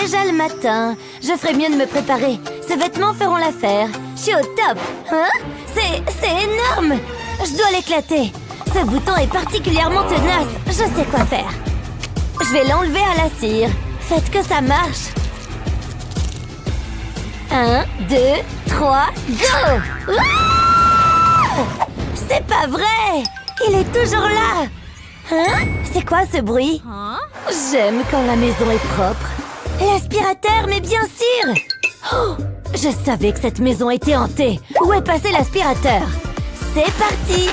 déjà le matin. Je ferais mieux de me préparer. Ces vêtements feront l'affaire. Je suis au top. Hein? C'est énorme. Je dois l'éclater. Ce bouton est particulièrement tenace. Je sais quoi faire. Je vais l'enlever à la cire. Faites que ça marche. 1, 2, 3, go! Ouah! C'est pas vrai! Il est toujours là! Hein? C'est quoi ce bruit? J'aime quand la maison est propre. L'aspirateur, mais bien sûr! Oh, je savais que cette maison était hantée. Où est passé l'aspirateur? C'est parti!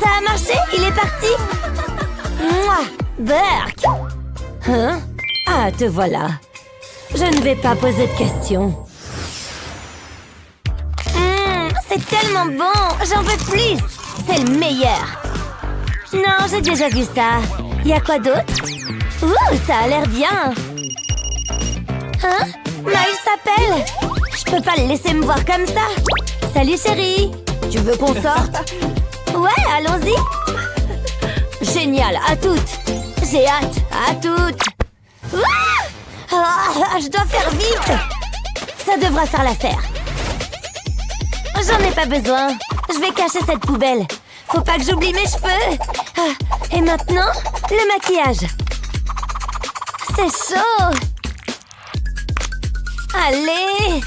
Ça a marché? Il est parti? Mouah! Burk! Hein? Ah, te voilà. Je ne vais pas poser de questions. C'est tellement bon! J'en veux plus! C'est le meilleur! Non, j'ai déjà vu ça. Y a quoi d'autre? Ouh, ça a l'air bien! Hein? Miles s'appelle! Je peux pas le laisser me voir comme ça! Salut chérie! Tu veux qu'on sorte? Ouais, allons-y! Génial, à toutes! J'ai hâte, à toutes! Ouah! Ah, je dois faire vite! Ça devra faire l'affaire! J'en ai pas besoin. Je vais cacher cette poubelle. Faut pas que j'oublie mes cheveux. Ah, et maintenant, le maquillage. C'est chaud. Allez.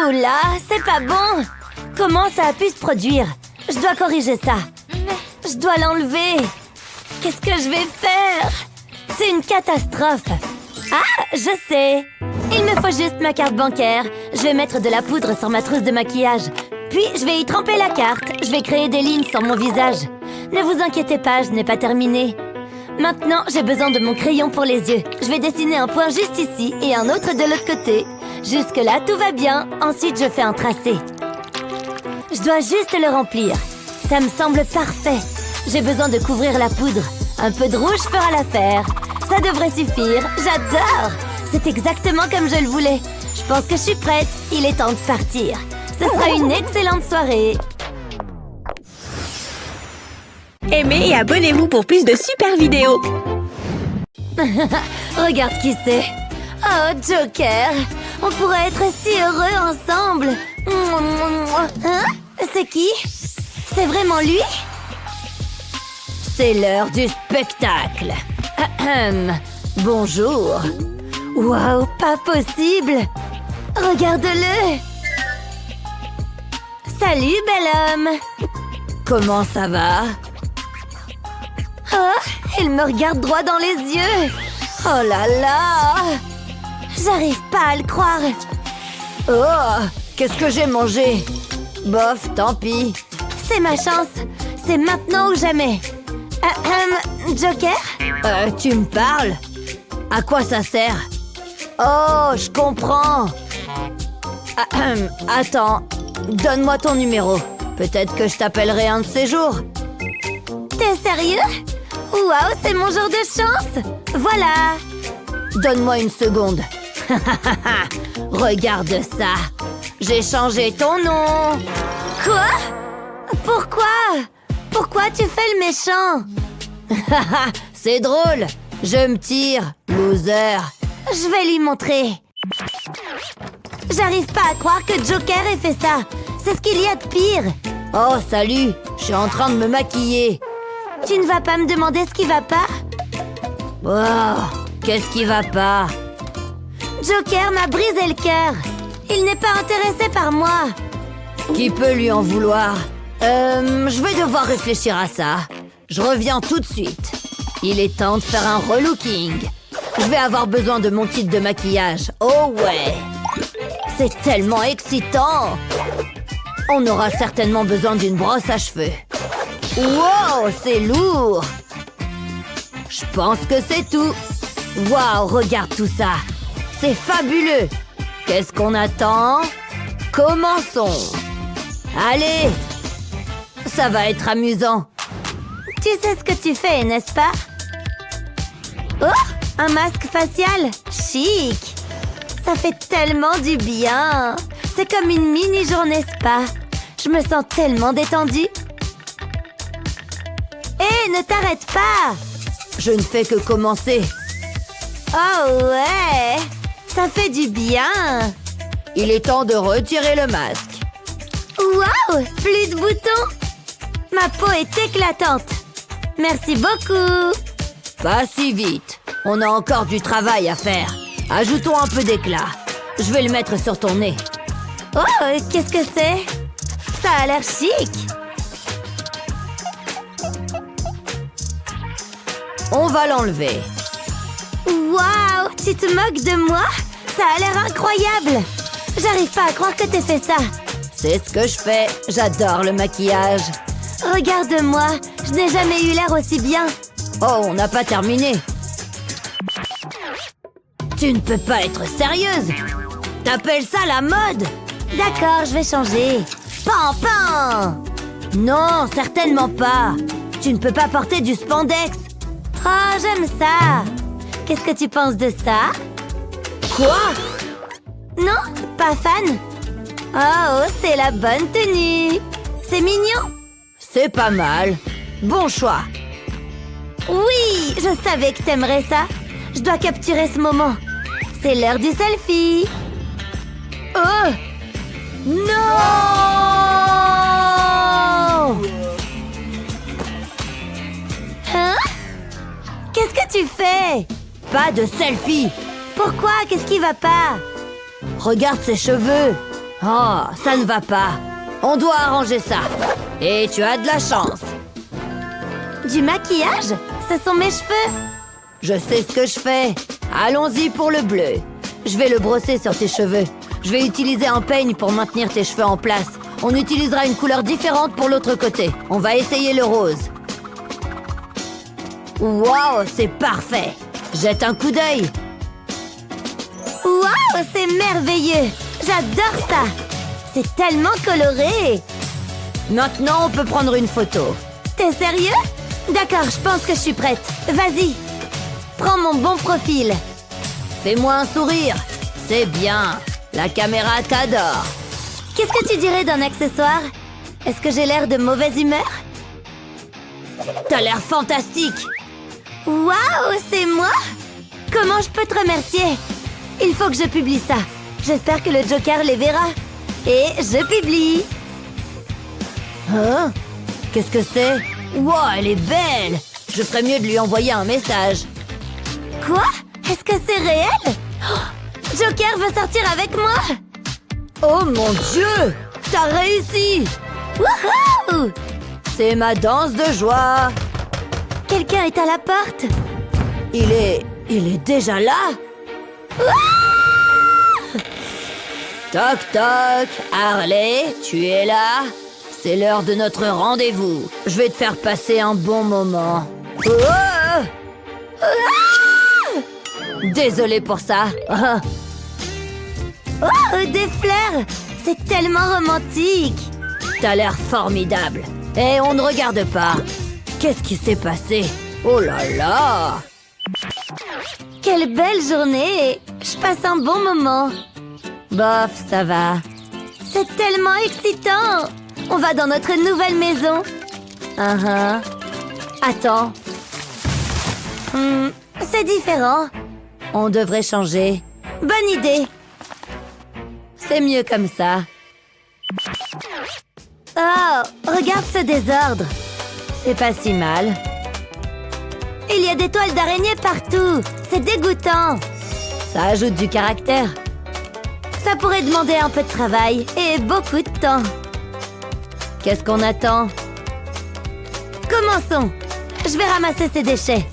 Oula, c'est pas bon. Comment ça a pu se produire? Je dois corriger ça. Je dois l'enlever. Qu'est-ce que je vais faire? C'est une catastrophe. Ah, je sais. Il me faut juste ma carte bancaire. Je vais mettre de la poudre sur ma trousse de maquillage. Puis, je vais y tremper la carte. Je vais créer des lignes sur mon visage. Ne vous inquiétez pas, je n'ai pas terminé. Maintenant, j'ai besoin de mon crayon pour les yeux. Je vais dessiner un point juste ici et un autre de l'autre côté. Jusque-là, tout va bien. Ensuite, je fais un tracé. Je dois juste le remplir. Ça me semble parfait. J'ai besoin de couvrir la poudre. Un peu de rouge fera l'affaire. Ça devrait suffire. J'adore! C'est exactement comme je le voulais. Je pense que je suis prête. Il est temps de partir. Ce sera une excellente soirée. Aimez et abonnez-vous pour plus de super vidéos. Regarde qui c'est. Oh, Joker. On pourrait être si heureux ensemble. Hein? C'est qui? C'est vraiment lui? C'est l'heure du spectacle. Bonjour. Waouh, pas possible! Regarde-le! Salut, bel homme! Comment ça va? Oh, il me regarde droit dans les yeux! Oh là là! J'arrive pas à le croire! Oh! Qu'est-ce que j'ai mangé? Bof, tant pis! C'est ma chance! C'est maintenant ou jamais! Joker? Tu me parles? À quoi ça sert? Oh, je comprends. Attends, donne-moi ton numéro. Peut-être que je t'appellerai un de ces jours. T'es sérieux? Waouh, c'est mon jour de chance. Voilà. Donne-moi une seconde. Regarde ça. J'ai changé ton nom. Quoi? Pourquoi? Pourquoi tu fais le méchant? C'est drôle. Je me tire, loser. Je vais lui montrer. J'arrive pas à croire que Joker ait fait ça. C'est ce qu'il y a de pire. Oh, salut. Je suis en train de me maquiller. Tu ne vas pas me demander ce qui va pas? Oh, qu'est-ce qui va pas? Joker m'a brisé le cœur. Il n'est pas intéressé par moi. Qui peut lui en vouloir? Je vais devoir réfléchir à ça. Je reviens tout de suite. Il est temps de faire un relooking. Je vais avoir besoin de mon kit de maquillage. Oh ouais! C'est tellement excitant! On aura certainement besoin d'une brosse à cheveux. Wow, c'est lourd! Je pense que c'est tout. Waouh, regarde tout ça. C'est fabuleux. Qu'est-ce qu'on attend? Commençons. Allez! Ça va être amusant. Tu sais ce que tu fais, n'est-ce pas? Oh! Un masque facial! Chic! Ça fait tellement du bien! C'est comme une mini-journée spa. Je me sens tellement détendue. Hé, ne t'arrête pas! Je ne fais que commencer. Oh ouais! Ça fait du bien! Il est temps de retirer le masque. Waouh! Plus de boutons! Ma peau est éclatante! Merci beaucoup! Pas si vite. On a encore du travail à faire. Ajoutons un peu d'éclat. Je vais le mettre sur ton nez. Oh, qu'est-ce que c'est? Ça a l'air chic! On va l'enlever. Waouh! Tu te moques de moi? Ça a l'air incroyable! J'arrive pas à croire que t'aies fait ça! C'est ce que je fais. J'adore le maquillage. Regarde-moi! Je n'ai jamais eu l'air aussi bien! Oh, on n'a pas terminé. Tu ne peux pas être sérieuse. T'appelles ça la mode? D'accord, je vais changer. Pan, pan! Non, certainement pas. Tu ne peux pas porter du spandex. Oh, j'aime ça! Qu'est-ce que tu penses de ça? Quoi? Non, pas fan? Oh, c'est la bonne tenue! C'est mignon! C'est pas mal. Bon choix. Oui, je savais que t'aimerais ça. Je dois capturer ce moment. C'est l'heure du selfie. Oh! Non! Hein? Qu'est-ce que tu fais? Pas de selfie. Pourquoi? Qu'est-ce qui va pas? Regarde ses cheveux. Oh, ça ne va pas. On doit arranger ça. Et tu as de la chance. Du maquillage? Ce sont mes cheveux. Je sais ce que je fais. Allons-y pour le bleu. Je vais le brosser sur tes cheveux. Je vais utiliser un peigne pour maintenir tes cheveux en place. On utilisera une couleur différente pour l'autre côté. On va essayer le rose. Wow, c'est parfait. Jette un coup d'œil. Waouh, c'est merveilleux. J'adore ça. C'est tellement coloré. Maintenant, on peut prendre une photo. T'es sérieux? D'accord, je pense que je suis prête. Vas-y. Prends mon bon profil. Fais-moi un sourire. C'est bien. La caméra t'adore. Qu'est-ce que tu dirais d'un accessoire? Est-ce que j'ai l'air de mauvaise humeur? T'as l'air fantastique. Waouh, c'est moi? Comment je peux te remercier? Il faut que je publie ça. J'espère que le Joker les verra. Et je publie. Hein? Qu'est-ce que c'est? Wow, elle est belle. Je ferais mieux de lui envoyer un message. Quoi? Est-ce que c'est réel? Oh, Joker veut sortir avec moi? Oh mon Dieu! T'as réussi! Wouhou! C'est ma danse de joie. Quelqu'un est à la porte. Il est déjà là? Toc toc, Harley, tu es là? C'est l'heure de notre rendez-vous. Je vais te faire passer un bon moment. Oh! Désolée pour ça. Oh, des fleurs! C'est tellement romantique! T'as l'air formidable. Et on ne regarde pas. Qu'est-ce qui s'est passé? Oh là là! Quelle belle journée! Je passe un bon moment. Bof, ça va. C'est tellement excitant! On va dans notre nouvelle maison. Attends. C'est différent. On devrait changer. Bonne idée. C'est mieux comme ça. Oh, regarde ce désordre. C'est pas si mal. Il y a des toiles d'araignée partout. C'est dégoûtant. Ça ajoute du caractère. Ça pourrait demander un peu de travail et beaucoup de temps. Qu'est-ce qu'on attend? Commençons. Je vais ramasser ces déchets.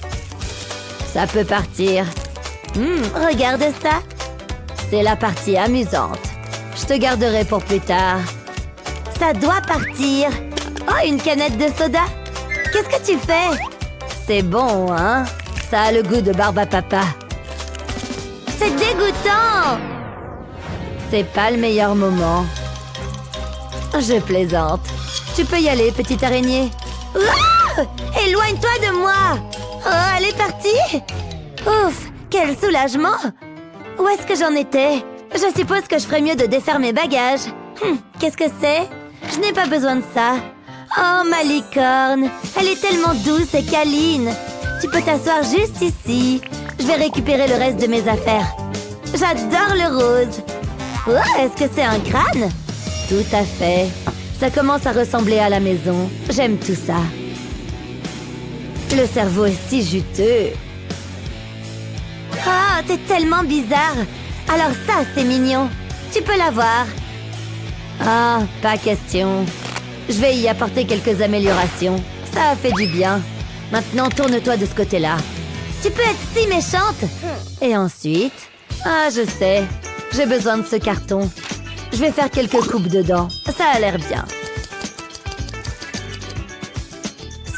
Ça peut partir. Regarde ça. C'est la partie amusante. Je te garderai pour plus tard. Ça doit partir. Oh, une canette de soda. Qu'est-ce que tu fais? C'est bon, hein? Ça a le goût de barbe à papa. C'est dégoûtant. C'est pas le meilleur moment. Je plaisante. Tu peux y aller, petite araignée. Ah! Éloigne-toi de moi. Oh, elle est partie. Ouf, quel soulagement. Où est-ce que j'en étais? Je suppose que je ferais mieux de défaire mes bagages. Qu'est-ce que c'est? Je n'ai pas besoin de ça. Oh, ma licorne. Elle est tellement douce et câline. Tu peux t'asseoir juste ici. Je vais récupérer le reste de mes affaires. J'adore le rose. Oh, est-ce que c'est un crâne? Tout à fait. Ça commence à ressembler à la maison. J'aime tout ça. Le cerveau est si juteux. Oh, t'es tellement bizarre. Alors ça, c'est mignon. Tu peux l'avoir. Ah, pas question. Je vais y apporter quelques améliorations. Ça a fait du bien. Maintenant, tourne-toi de ce côté-là. Tu peux être si méchante. Et ensuite... Ah, je sais. J'ai besoin de ce carton. Je vais faire quelques coupes dedans. Ça a l'air bien.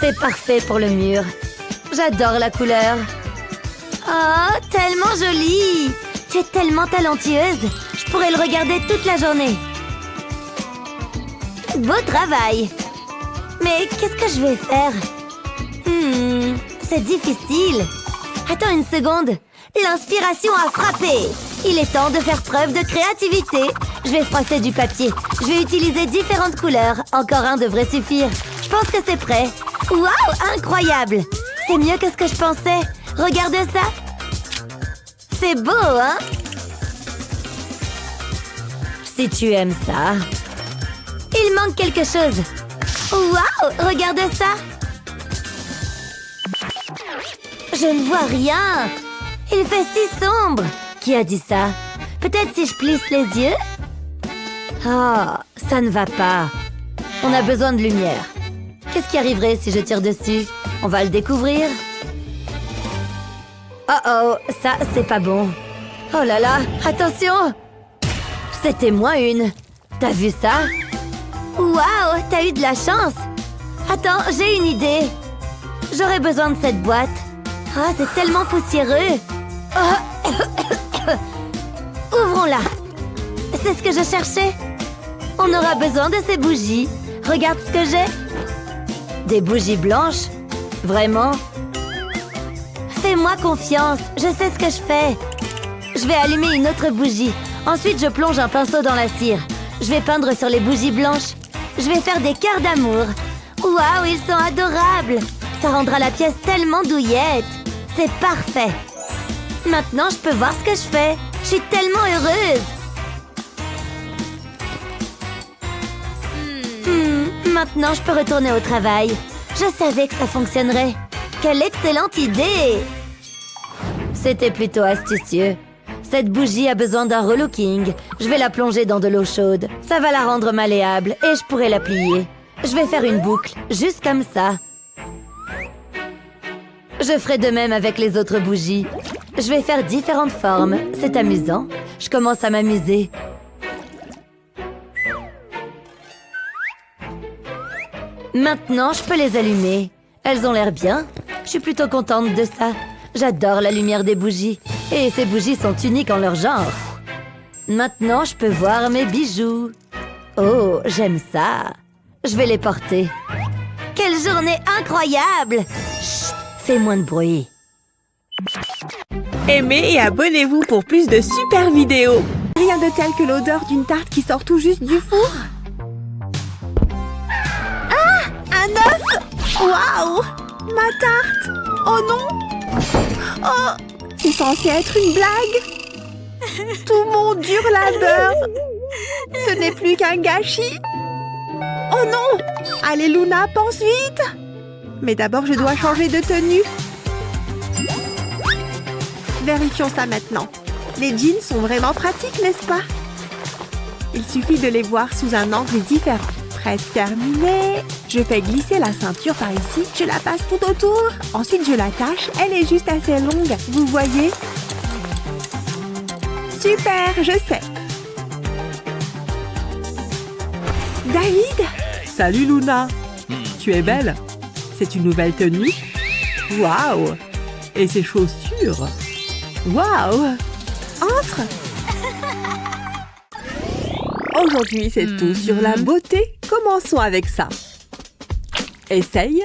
C'est parfait pour le mur. J'adore la couleur. Oh, tellement jolie. Tu es tellement talentueuse. Je pourrais le regarder toute la journée. Beau travail. Mais qu'est-ce que je vais faire? C'est difficile. Attends une seconde. L'inspiration a frappé. Il est temps de faire preuve de créativité. Je vais froisser du papier. Je vais utiliser différentes couleurs. Encore un devrait suffire. Je pense que c'est prêt. Waouh, incroyable. C'est mieux que ce que je pensais. Regarde ça. C'est beau, hein? Si tu aimes ça. Il manque quelque chose. Waouh, regarde ça. Je ne vois rien. Il fait si sombre. Qui a dit ça? Peut-être si je plisse les yeux? Ah, ça ne va pas. On a besoin de lumière. Qu'est-ce qui arriverait si je tire dessus? On va le découvrir. Oh, ça, c'est pas bon. Oh là là, attention! C'était moins une. T'as vu ça? Waouh, t'as eu de la chance. Attends, j'ai une idée. J'aurais besoin de cette boîte. Ah, c'est tellement poussiéreux. Oh. Ouvrons-la. C'est ce que je cherchais. On aura besoin de ces bougies. Regarde ce que j'ai. Des bougies blanches? Vraiment? Fais-moi confiance. Je sais ce que je fais. Je vais allumer une autre bougie. Ensuite, je plonge un pinceau dans la cire. Je vais peindre sur les bougies blanches. Je vais faire des cœurs d'amour. Waouh, ils sont adorables. Ça rendra la pièce tellement douillette. C'est parfait. Maintenant, je peux voir ce que je fais. Je suis tellement heureuse. Maintenant, je peux retourner au travail. Je savais que ça fonctionnerait. Quelle excellente idée! C'était plutôt astucieux. Cette bougie a besoin d'un relooking. Je vais la plonger dans de l'eau chaude. Ça va la rendre malléable et je pourrai la plier. Je vais faire une boucle, juste comme ça. Je ferai de même avec les autres bougies. Je vais faire différentes formes. C'est amusant. Je commence à m'amuser. Maintenant, je peux les allumer. Elles ont l'air bien. Je suis plutôt contente de ça. J'adore la lumière des bougies. Et ces bougies sont uniques en leur genre. Maintenant, je peux voir mes bijoux. Oh, j'aime ça. Je vais les porter. Quelle journée incroyable! Chut, fais moins de bruit. Aimez et abonnez-vous pour plus de super vidéos. Rien de tel que l'odeur d'une tarte qui sort tout juste du four. Ah! Un œuf! Waouh! Ma tarte! Oh non! Oh! C'est censé être une blague! Tout mon dur labeur! Ce n'est plus qu'un gâchis! Oh non! Allez Luna, pense vite! Mais d'abord, je dois changer de tenue. Vérifions ça maintenant. Les jeans sont vraiment pratiques, n'est-ce pas? Il suffit de les voir sous un angle différent. Presque terminé. Je fais glisser la ceinture par ici. Je la passe tout autour. Ensuite, je l'attache. Elle est juste assez longue. Vous voyez? Super, je sais. David? Salut Luna! Tu es belle? C'est une nouvelle tenue? Waouh! Et ces chaussures? Waouh! Entre! Aujourd'hui, c'est tout sur la beauté. Commençons avec ça. Essaye.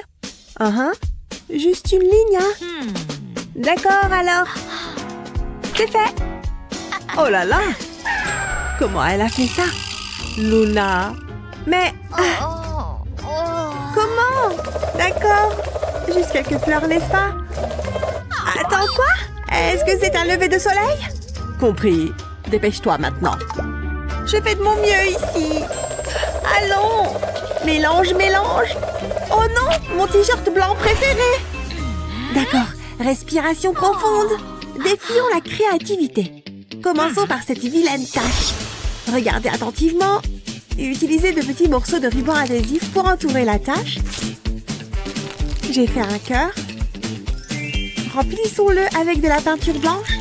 Juste une ligne, hein? D'accord, alors. C'est fait! Oh là là! Comment elle a fait ça? Luna! Mais... Comment? D'accord. Juste quelques fleurs, n'est-ce pas? Attends, quoi? Est-ce que c'est un lever de soleil? Compris. Dépêche-toi maintenant. Je fais de mon mieux ici. Allons. Mélange, mélange. Oh non, mon t-shirt blanc préféré. D'accord, respiration profonde. Défions la créativité. Commençons par cette vilaine tâche. Regardez attentivement et utilisez de petits morceaux de ruban adhésif pour entourer la tâche. J'ai fait un cœur. Remplissons-le avec de la peinture blanche.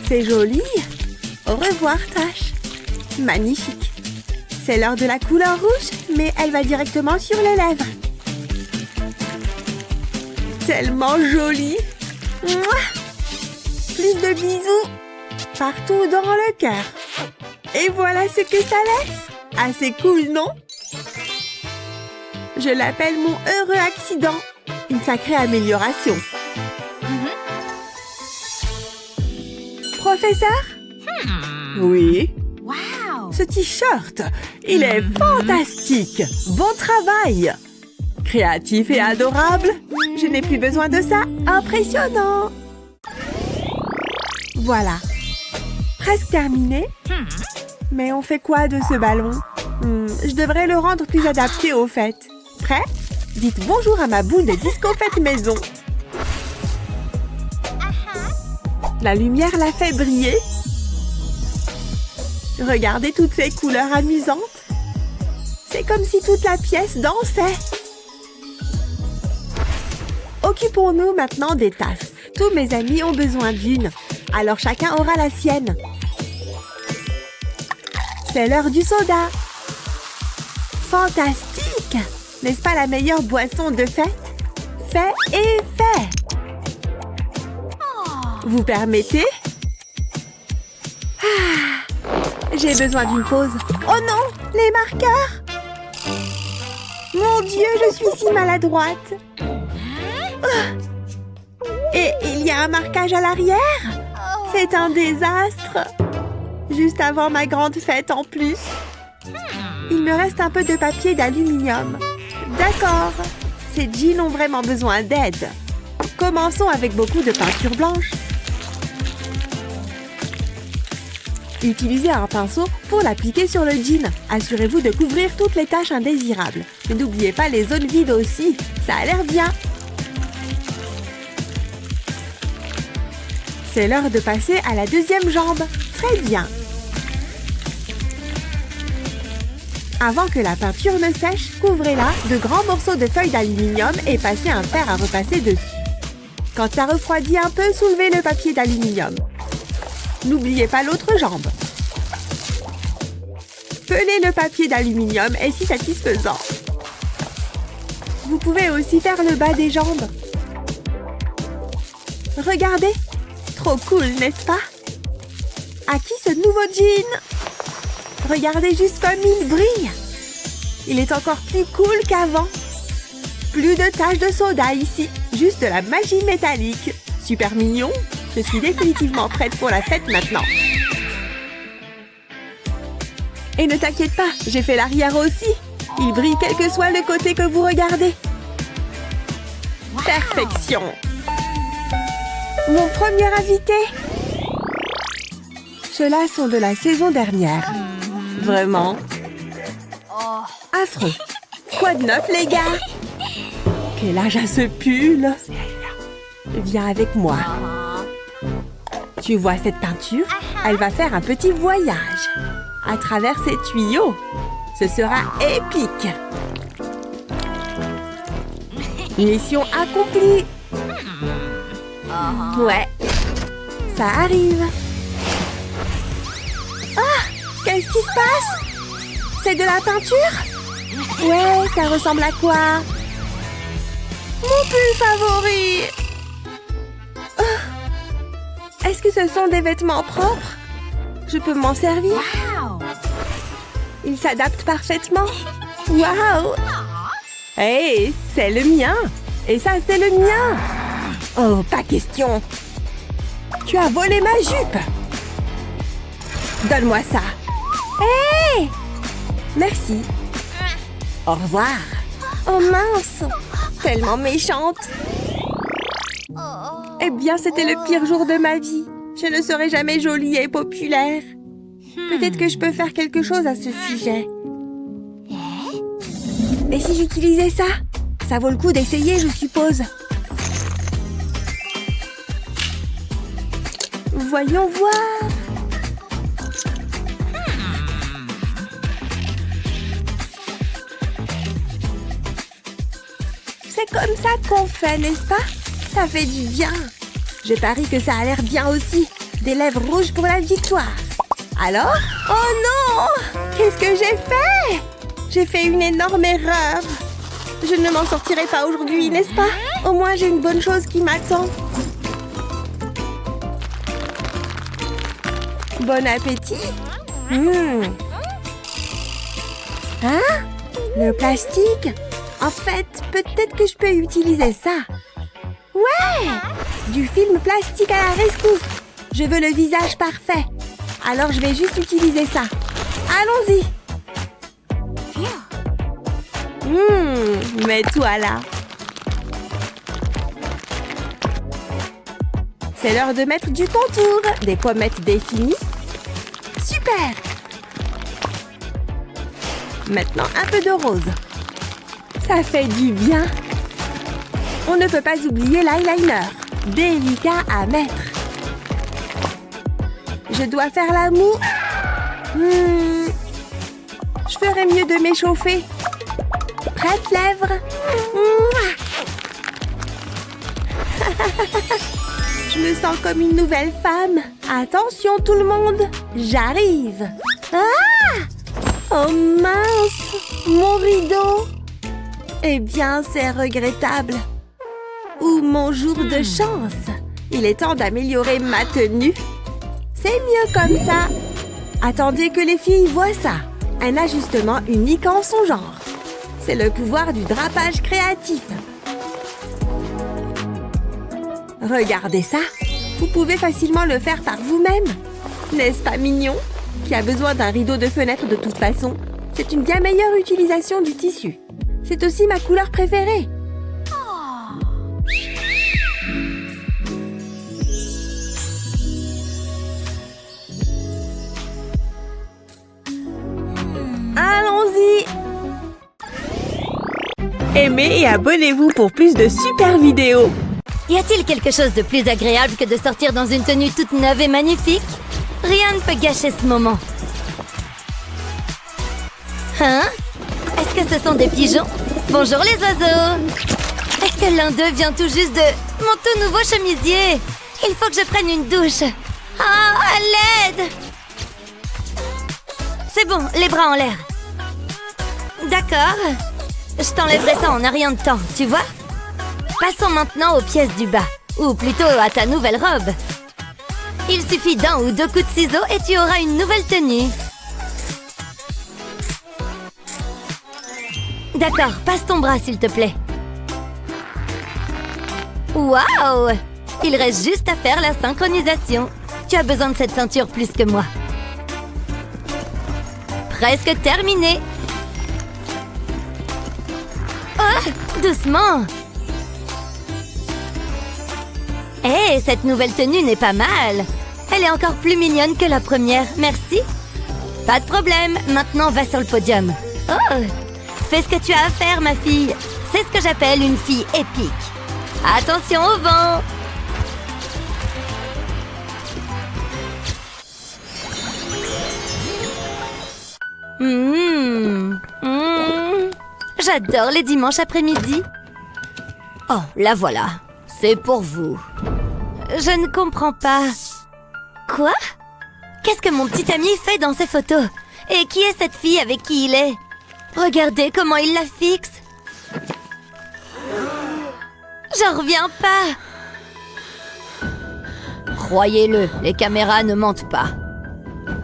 C'est joli. Au revoir, tâche. Magnifique. C'est l'heure de la couleur rouge, mais elle va directement sur les lèvres. Tellement joli. Mouah. Plus de bisous partout dans le cœur. Et voilà ce que ça laisse. Assez cool, non? Je l'appelle mon heureux accident. Une sacrée amélioration. Professeur? Oui. Ce t-shirt, il est fantastique. Bon travail. Créatif et adorable. Je n'ai plus besoin de ça. Impressionnant. Voilà. Presque terminé. Mais on fait quoi de ce ballon? Je devrais le rendre plus adapté aux fêtes. Prêt? Dites bonjour à ma boule de disco fête maison. La lumière la fait briller. Regardez toutes ces couleurs amusantes. C'est comme si toute la pièce dansait. Occupons-nous maintenant des tasses. Tous mes amis ont besoin d'une, alors chacun aura la sienne. C'est l'heure du soda. Fantastique! N'est-ce pas la meilleure boisson de fête? Fait et fait! Vous permettez? J'ai besoin d'une pause. Oh non, les marqueurs! Mon Dieu, je suis si maladroite. Et il y a un marquage à l'arrière? C'est un désastre. Juste avant ma grande fête en plus. Il me reste un peu de papier d'aluminium. D'accord. Ces jeans ont vraiment besoin d'aide. Commençons avec beaucoup de peinture blanche. Utilisez un pinceau pour l'appliquer sur le jean. Assurez-vous de couvrir toutes les taches indésirables. Mais n'oubliez pas les zones vides aussi. Ça a l'air bien. C'est l'heure de passer à la deuxième jambe. Très bien. Avant que la peinture ne sèche, couvrez-la de grands morceaux de feuilles d'aluminium et passez un fer à repasser dessus. Quand ça refroidit un peu, soulevez le papier d'aluminium. N'oubliez pas l'autre jambe. Peler le papier d'aluminium est si satisfaisant. Vous pouvez aussi faire le bas des jambes. Regardez, trop cool, n'est-ce pas? À qui ce nouveau jean? Regardez juste comme il brille. Il est encore plus cool qu'avant. Plus de taches de soda ici, juste de la magie métallique. Super mignon. Je suis définitivement prête pour la fête maintenant. Et ne t'inquiète pas, j'ai fait l'arrière aussi. Il brille quel que soit le côté que vous regardez. Perfection. Mon premier invité. Ceux-là sont de la saison dernière. Vraiment. Affreux. Quoi de neuf, les gars? Quel âge a ce pull? Viens avec moi. Tu vois cette peinture? Elle va faire un petit voyage à travers ces tuyaux. Ce sera épique. Mission accomplie. Ouais, ça arrive. Ah, qu'est-ce qui se passe? C'est de la peinture? Ouais, ça ressemble à quoi? Mon pull favori. Est-ce que ce sont des vêtements propres? Je peux m'en servir? Il s'adapte parfaitement. Waouh! Hey, c'est le mien! Et ça, c'est le mien! Oh, pas question! Tu as volé ma jupe! Donne-moi ça! Hey! Merci! Au revoir! Oh mince! Tellement méchante! Eh bien, c'était le pire jour de ma vie. Je ne serai jamais jolie et populaire. Peut-être que je peux faire quelque chose à ce sujet. Et si j'utilisais ça? Ça vaut le coup d'essayer, je suppose. Voyons voir. C'est comme ça qu'on fait, n'est-ce pas? Ça fait du bien. Je parie que ça a l'air bien aussi. Des lèvres rouges pour la victoire. Alors? Oh non! Qu'est-ce que j'ai fait? J'ai fait une énorme erreur. Je ne m'en sortirai pas aujourd'hui, n'est-ce pas? Au moins, j'ai une bonne chose qui m'attend. Bon appétit. Hein? Le plastique? En fait, peut-être que je peux utiliser ça. Ouais! Du film plastique à la rescousse. Je veux le visage parfait. Alors, je vais juste utiliser ça. Allons-y. Mets-toi là. C'est l'heure de mettre du contour. Des pommettes définies. Super! Maintenant, un peu de rose. Ça fait du bien. On ne peut pas oublier l'eyeliner. Délicat à mettre. Je dois faire la moue. Je ferais mieux de m'échauffer. Prête, lèvres. Je me sens comme une nouvelle femme. Attention tout le monde, j'arrive. Ah! Oh mince, mon rideau. Eh bien, c'est regrettable. Ou mon jour de chance. Il est temps d'améliorer ma tenue. C'est mieux comme ça. Attendez que les filles voient ça. Un ajustement unique en son genre. C'est le pouvoir du drapage créatif. Regardez ça. Vous pouvez facilement le faire par vous-même. N'est-ce pas mignon? Qui a besoin d'un rideau de fenêtre de toute façon. C'est une bien meilleure utilisation du tissu. C'est aussi ma couleur préférée. Allons-y! Aimez et abonnez-vous pour plus de super vidéos. Y a-t-il quelque chose de plus agréable que de sortir dans une tenue toute neuve et magnifique? Rien ne peut gâcher ce moment. Hein? Est-ce que ce sont des pigeons? Bonjour les oiseaux! Est-ce que l'un d'eux vient tout juste de mon tout nouveau chemisier? Il faut que je prenne une douche. Ah, à l'aide! C'est bon, les bras en l'air. D'accord. Je t'enlèverai ça en un rien de temps, tu vois? Passons maintenant aux pièces du bas, ou plutôt à ta nouvelle robe. Il suffit d'un ou deux coups de ciseaux et tu auras une nouvelle tenue. D'accord, passe ton bras s'il te plaît. Waouh! Il reste juste à faire la synchronisation. Tu as besoin de cette ceinture plus que moi. Presque terminé. Oh, doucement. Hé, cette nouvelle tenue n'est pas mal. Elle est encore plus mignonne que la première, merci. Pas de problème, maintenant va sur le podium. Oh, fais ce que tu as à faire, ma fille. C'est ce que j'appelle une fille épique. Attention au vent. J'adore les dimanches après-midi. Oh, la voilà. C'est pour vous. Je ne comprends pas. Quoi? Qu'est-ce que mon petit ami fait dans ces photos? Et qui est cette fille avec qui il est? Regardez comment il la fixe. J'en reviens pas. Croyez-le, les caméras ne mentent pas.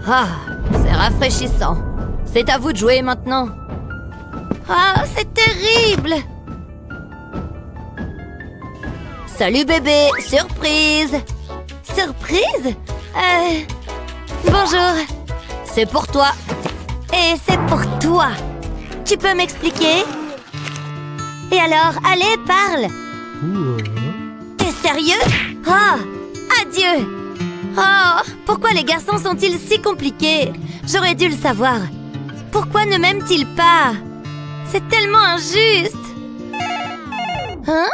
Ah, c'est rafraîchissant. C'est à vous de jouer maintenant. Ah, c'est terrible! Salut bébé, surprise! Surprise? Bonjour. C'est pour toi. Et c'est pour toi. Tu peux m'expliquer? Et alors, allez, parle! Sérieux? Oh, adieu! Oh, pourquoi les garçons sont-ils si compliqués? J'aurais dû le savoir. Pourquoi ne m'aiment-ils pas? C'est tellement injuste! Hein?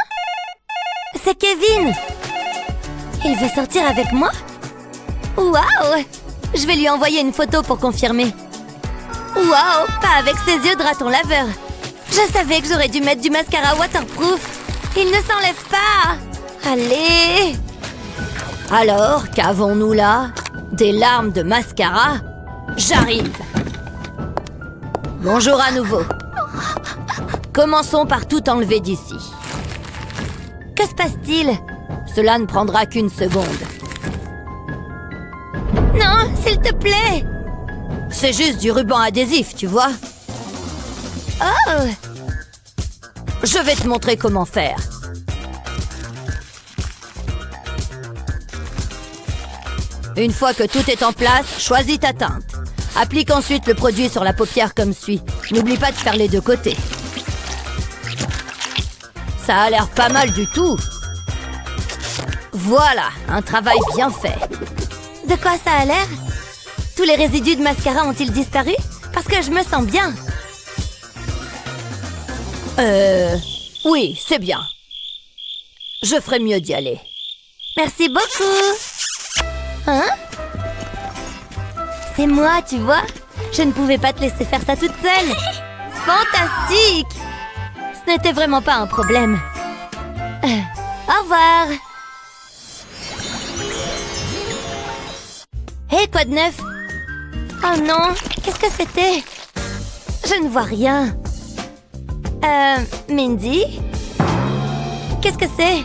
C'est Kevin! Il veut sortir avec moi? Waouh! Je vais lui envoyer une photo pour confirmer. Waouh! Pas avec ses yeux de raton laveur! Je savais que j'aurais dû mettre du mascara waterproof! Il ne s'enlève pas! Allez! Alors, qu'avons-nous là? Des larmes de mascara? J'arrive! Bonjour à nouveau. Commençons par tout enlever d'ici. Que se passe-t-il? Cela ne prendra qu'une seconde. Non, s'il te plaît! C'est juste du ruban adhésif, tu vois? Oh! Je vais te montrer comment faire. Une fois que tout est en place, choisis ta teinte. Applique ensuite le produit sur la paupière comme suit. N'oublie pas de faire les deux côtés. Ça a l'air pas mal du tout. Voilà, un travail bien fait. De quoi ça a l'air? Tous les résidus de mascara ont-ils disparu? Parce que je me sens bien. Oui, c'est bien. Je ferais mieux d'y aller. Merci beaucoup. Hein? C'est moi, tu vois? Je ne pouvais pas te laisser faire ça toute seule. Fantastique! Ce n'était vraiment pas un problème. Au revoir. Hé, quoi de neuf? Oh non, qu'est-ce que c'était? Je ne vois rien. Mindy? Qu'est-ce que c'est?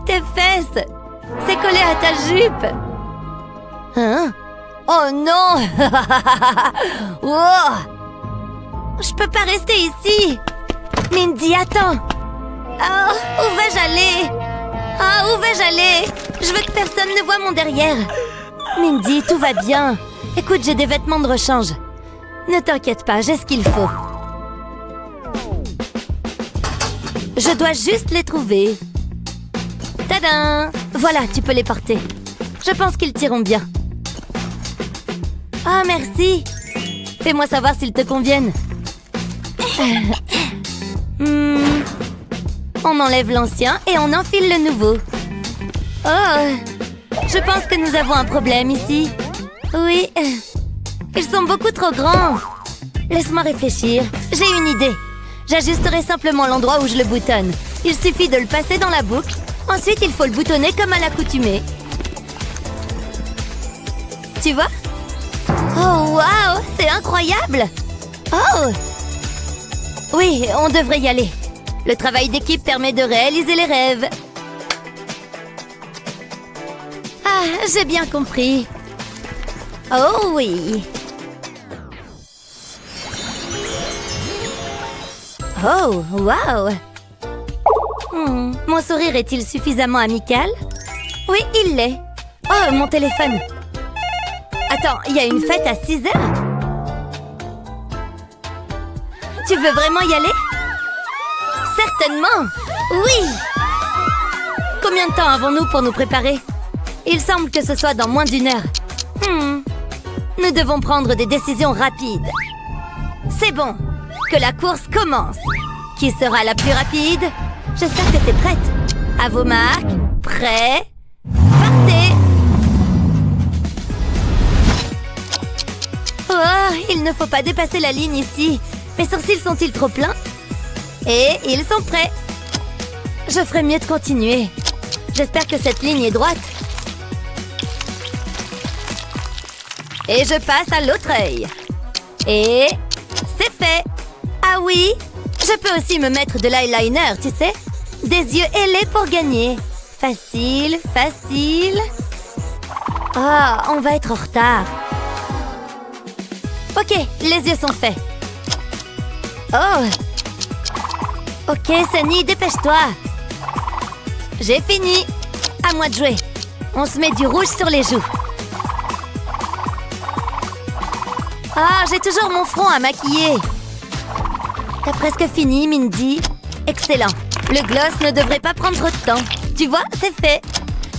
Tes fesses! C'est collé à ta jupe! Hein? Oh non! Oh! Je peux pas rester ici! Mindy, attends! Oh, où vais-je aller? Ah, où vais-je aller? Je veux que personne ne voie mon derrière! Mindy, tout va bien! Écoute, j'ai des vêtements de rechange. Ne t'inquiète pas, j'ai ce qu'il faut. Je dois juste les trouver. Tadam! Voilà, tu peux les porter. Je pense qu'ils t'iront bien. Ah, merci! Fais-moi savoir s'ils te conviennent. On enlève l'ancien et on enfile le nouveau. Oh! Je pense que nous avons un problème ici. Oui. Ils sont beaucoup trop grands. Laisse-moi réfléchir. J'ai une idée. J'ajusterai simplement l'endroit où je le boutonne. Il suffit de le passer dans la boucle. Ensuite, il faut le boutonner comme à l'accoutumée. Tu vois? Oh, waouh! C'est incroyable! Oh! Oui, on devrait y aller. Le travail d'équipe permet de réaliser les rêves. Ah, j'ai bien compris. Oh oui! Oh, waouh! Mon sourire est-il suffisamment amical? Oui, il l'est. Oh, mon téléphone! Attends, il y a une fête à 6 heures? Tu veux vraiment y aller? Certainement! Oui! Combien de temps avons-nous pour nous préparer? Il semble que ce soit dans moins d'1 heure. Nous devons prendre des décisions rapides. C'est bon! Que la course commence! Qui sera la plus rapide? J'espère que t'es prête. À vos marques, prêts, partez! Oh, il ne faut pas dépasser la ligne ici. Mes sourcils sont-ils trop pleins? Et ils sont prêts. Je ferais mieux de continuer. J'espère que cette ligne est droite. Et je passe à l'autre œil. Et c'est fait. Ah oui, je peux aussi me mettre de l'eyeliner, tu sais. Des yeux ailés pour gagner. Facile, facile. Ah, on va être en retard. Ok, les yeux sont faits. Oh! Ok, Sunny, dépêche-toi. J'ai fini. À moi de jouer. On se met du rouge sur les joues. Ah, j'ai toujours mon front à maquiller. T'as presque fini, Mindy. Excellent. Le gloss ne devrait pas prendre trop de temps. Tu vois, c'est fait.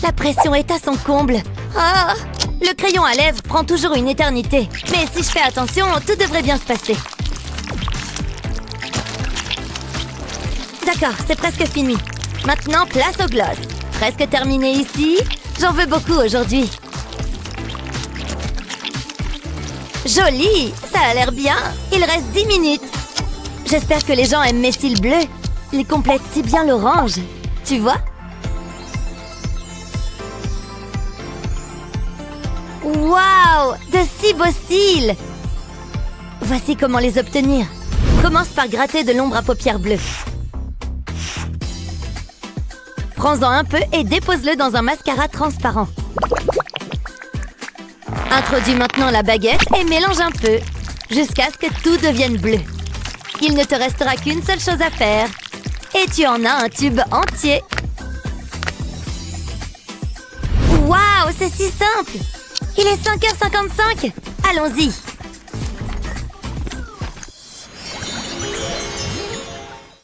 La pression est à son comble. Oh, le crayon à lèvres prend toujours une éternité. Mais si je fais attention, tout devrait bien se passer. D'accord, c'est presque fini. Maintenant, place au gloss. Presque terminé ici. J'en veux beaucoup aujourd'hui. Joli, ça a l'air bien. Il reste 10 minutes. J'espère que les gens aiment mes cils bleus. Ils complètent si bien l'orange. Tu vois? Waouh, de si beaux cils! Voici comment les obtenir. Commence par gratter de l'ombre à paupières bleues. Prends-en un peu et dépose-le dans un mascara transparent. Introduis maintenant la baguette et mélange un peu, jusqu'à ce que tout devienne bleu. Il ne te restera qu'une seule chose à faire. Et tu en as un tube entier. Waouh, c'est si simple! Il est 5h55. Allons-y.